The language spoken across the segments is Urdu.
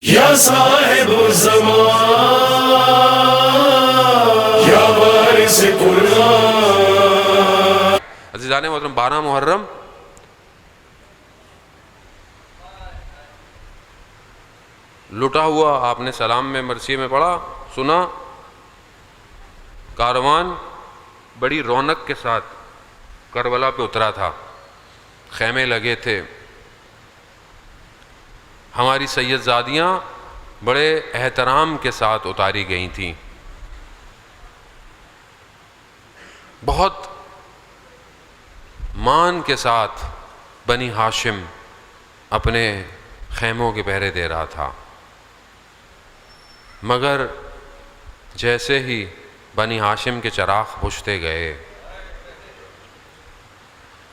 یا صاحب الزمان یا وارث قرآن۔ عزیزان محترم، 12 محرم لٹا ہوا، آپ نے سلام میں مرثیے میں پڑھا، سنا، کاروان بڑی رونق کے ساتھ کربلا پہ اترا تھا، خیمے لگے تھے، ہماری سید زادیاں بڑے احترام کے ساتھ اتاری گئی تھیں، بہت مان کے ساتھ بنی ہاشم اپنے خیموں کے پہرے دے رہا تھا، مگر جیسے ہی بنی ہاشم کے چراغ بجھتے گئے،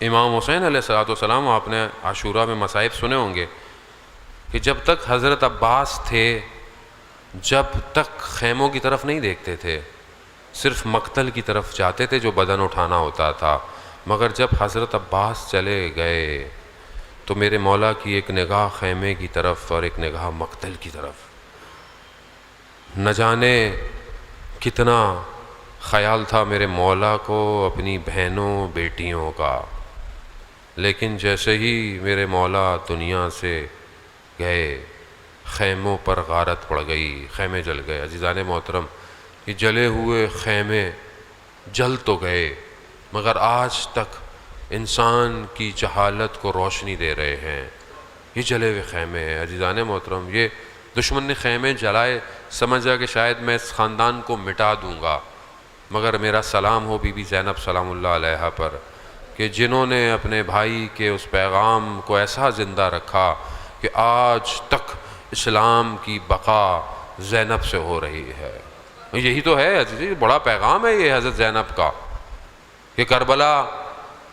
امام حسین علیہ السلام، آپ نے عاشورہ میں مصائب سنے ہوں گے کہ جب تک حضرت عباس تھے جب تک خیموں کی طرف نہیں دیکھتے تھے، صرف مقتل کی طرف جاتے تھے جو بدن اٹھانا ہوتا تھا، مگر جب حضرت عباس چلے گئے تو میرے مولا کی ایک نگاہ خیمے کی طرف اور ایک نگاہ مقتل کی طرف، نہ جانے کتنا خیال تھا میرے مولا کو اپنی بہنوں بیٹیوں کا، لیکن جیسے ہی میرے مولا دنیا سے گئے خیموں پر غارت پڑ گئی، خیمے جل گئے۔ عزیزان محترم، یہ جلے ہوئے خیمے جل تو گئے مگر آج تک انسان کی جہالت کو روشنی دے رہے ہیں، یہ جلے ہوئے خیمے ہیں۔ عزیزان محترم، یہ دشمن نے خیمے جلائے، سمجھا کہ شاید میں اس خاندان کو مٹا دوں گا، مگر میرا سلام ہو بی بی زینب سلام اللہ علیہا پر کہ جنہوں نے اپنے بھائی کے اس پیغام کو ایسا زندہ رکھا کہ آج تک اسلام کی بقا زینب سے ہو رہی ہے۔ یہی تو ہے عزیزی، بڑا پیغام ہے یہ حضرت زینب کا کہ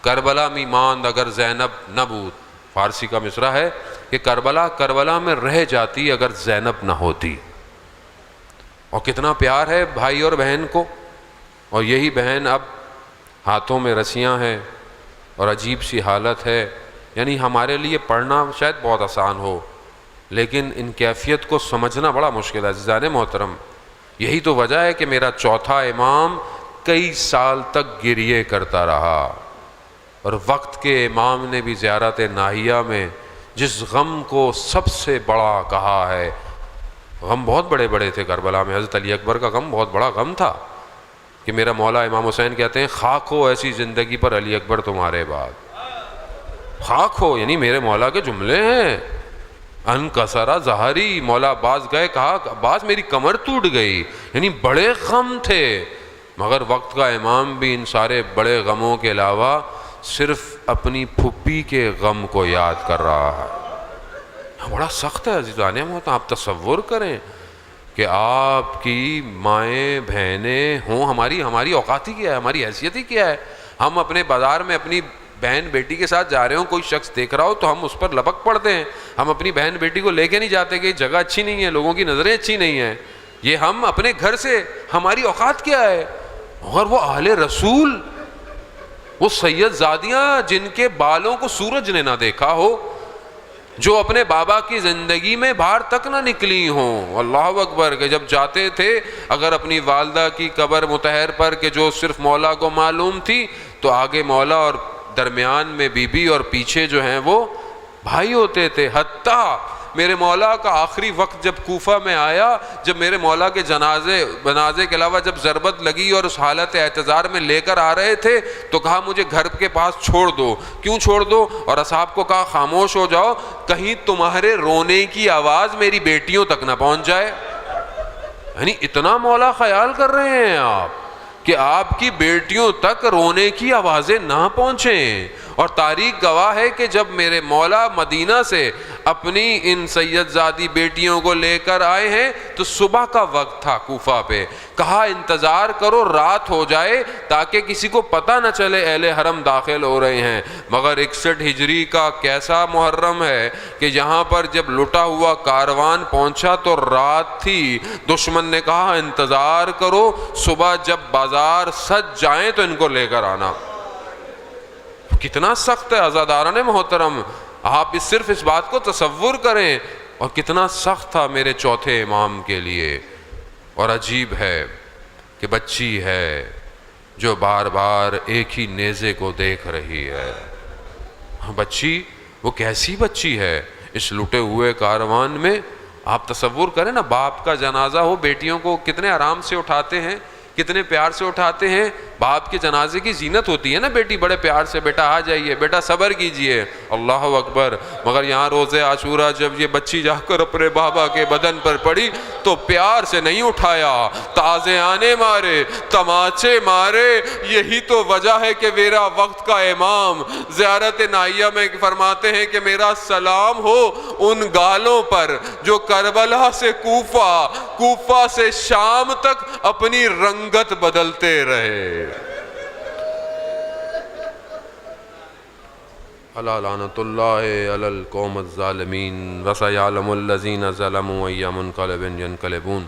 کربلا می ماند اگر زینب نہ بود، فارسی کا مصرع ہے کہ کربلا میں رہ جاتی اگر زینب نہ ہوتی۔ اور کتنا پیار ہے بھائی اور بہن کو، اور یہی بہن اب ہاتھوں میں رسیاں ہیں اور عجیب سی حالت ہے، یعنی ہمارے لیے پڑھنا شاید بہت آسان ہو لیکن ان کیفیت کو سمجھنا بڑا مشکل ہے۔ عزیزان محترم، یہی تو وجہ ہے کہ میرا چوتھا امام کئی سال تک گریے کرتا رہا، اور وقت کے امام نے بھی زیارت ناہیہ میں جس غم کو سب سے بڑا کہا ہے، غم بہت بڑے بڑے تھے کربلا میں، حضرت علی اکبر کا غم بہت بڑا غم تھا کہ میرا مولا امام حسین کہتے ہیں خاک ہو ایسی زندگی پر علی اکبر تمہارے بعد، خاک ہو، یعنی میرے مولا کے جملے ہیں، انکسرا ظہری، مولا عباس گئے، کہا عباس میری کمر ٹوٹ گئی، یعنی بڑے غم تھے، مگر وقت کا امام بھی ان سارے بڑے غموں کے علاوہ صرف اپنی پھپھی کے غم کو یاد کر رہا ہے۔ بڑا سخت ہے عزیزان محترم، آپ تصور کریں کہ آپ کی مائیں بہنیں ہوں، ہماری اوقات ہی کیا ہے، ہماری حیثیت ہی کیا ہے، ہم اپنے بازار میں اپنی بہن بیٹی کے ساتھ جا رہے ہوں، کوئی شخص دیکھ رہا ہو تو ہم اس پر لپک پڑتے ہیں، ہم اپنی بہن بیٹی کو لے کے نہیں جاتے کہ جگہ اچھی نہیں ہے، لوگوں کی نظریں اچھی نہیں ہیں، یہ ہم اپنے گھر سے، ہماری اوقات کیا ہے۔ اور وہ اہل رسول، وہ سید زادیاں جن کے بالوں کو سورج نے نہ دیکھا ہو، جو اپنے بابا کی زندگی میں باہر تک نہ نکلی ہوں، اللہ اکبر، کہ جب جاتے تھے اگر اپنی والدہ کی قبر مطہر پر کہ جو صرف مولا کو معلوم تھی، تو آگے مولا اور درمیان میں بی بی اور پیچھے جو ہیں وہ بھائی ہوتے تھے۔ حتیٰ میرے مولا کا آخری وقت جب کوفہ میں آیا، جب میرے مولا کے جنازے کے علاوہ جب ضربت لگی اور اس حالت اعتذار میں لے کر آ رہے تھے تو کہا مجھے گھر کے پاس چھوڑ دو۔ کیوں چھوڑ دو؟ اور اصحاب کو کہا خاموش ہو جاؤ، کہیں تمہارے رونے کی آواز میری بیٹیوں تک نہ پہنچ جائے۔ یعنی اتنا مولا خیال کر رہے ہیں آپ کہ آپ کی بیٹیوں تک رونے کی آوازیں نہ پہنچیں۔ اور تاریخ گواہ ہے کہ جب میرے مولا مدینہ سے اپنی ان سید زادی بیٹیوں کو لے کر آئے ہیں تو صبح کا وقت تھا کوفہ پہ، کہا انتظار کرو رات ہو جائے تاکہ کسی کو پتہ نہ چلے اہل حرم داخل ہو رہے ہیں۔ مگر 61 ہجری کا کیسا محرم ہے کہ یہاں پر جب لٹا ہوا کاروان پہنچا تو رات تھی، دشمن نے کہا انتظار کرو، صبح جب بازار سج جائیں تو ان کو لے کر آنا۔ کتنا سخت ہے عزاداران محترم، آپ صرف اس بات کو تصور کریں اور کتنا سخت تھا میرے چوتھے امام کے لیے. اور عجیب ہے کہ بچی ہے جو بار بار ایک ہی نیزے کو دیکھ رہی ہے. بچی وہ کیسی بچی ہے اس لٹے ہوئے کاروان میں. آپ تصور کریں نا، باپ کا جنازہ ہو، بیٹیوں کو کتنے آرام سے اٹھاتے ہیں، کتنے پیار سے اٹھاتے ہیں. باپ کے جنازے کی زینت ہوتی ہے نا، بیٹی بڑے پیار سے بیٹا آ جائیے، بیٹا صبر کیجئے، اللہ اکبر. مگر یہاں روز عاشورہ جب یہ بچی جا کر اپنے بابا کے بدن پر پڑی تو پیار سے نہیں اٹھایا، تعزیانے مارے، تماچے مارے. یہی تو وجہ ہے کہ میرا وقت کا امام زیارت نائیہ میں فرماتے ہیں کہ میرا سلام ہو ان گالوں پر جو کربلا سے کوفہ، کوفہ سے شام تک اپنی رنگت بدلتے رہے. الا لعنت اللہ علی القوم الظالمین وسیعلم الذین ظلموا ای منقلب ینقلبون.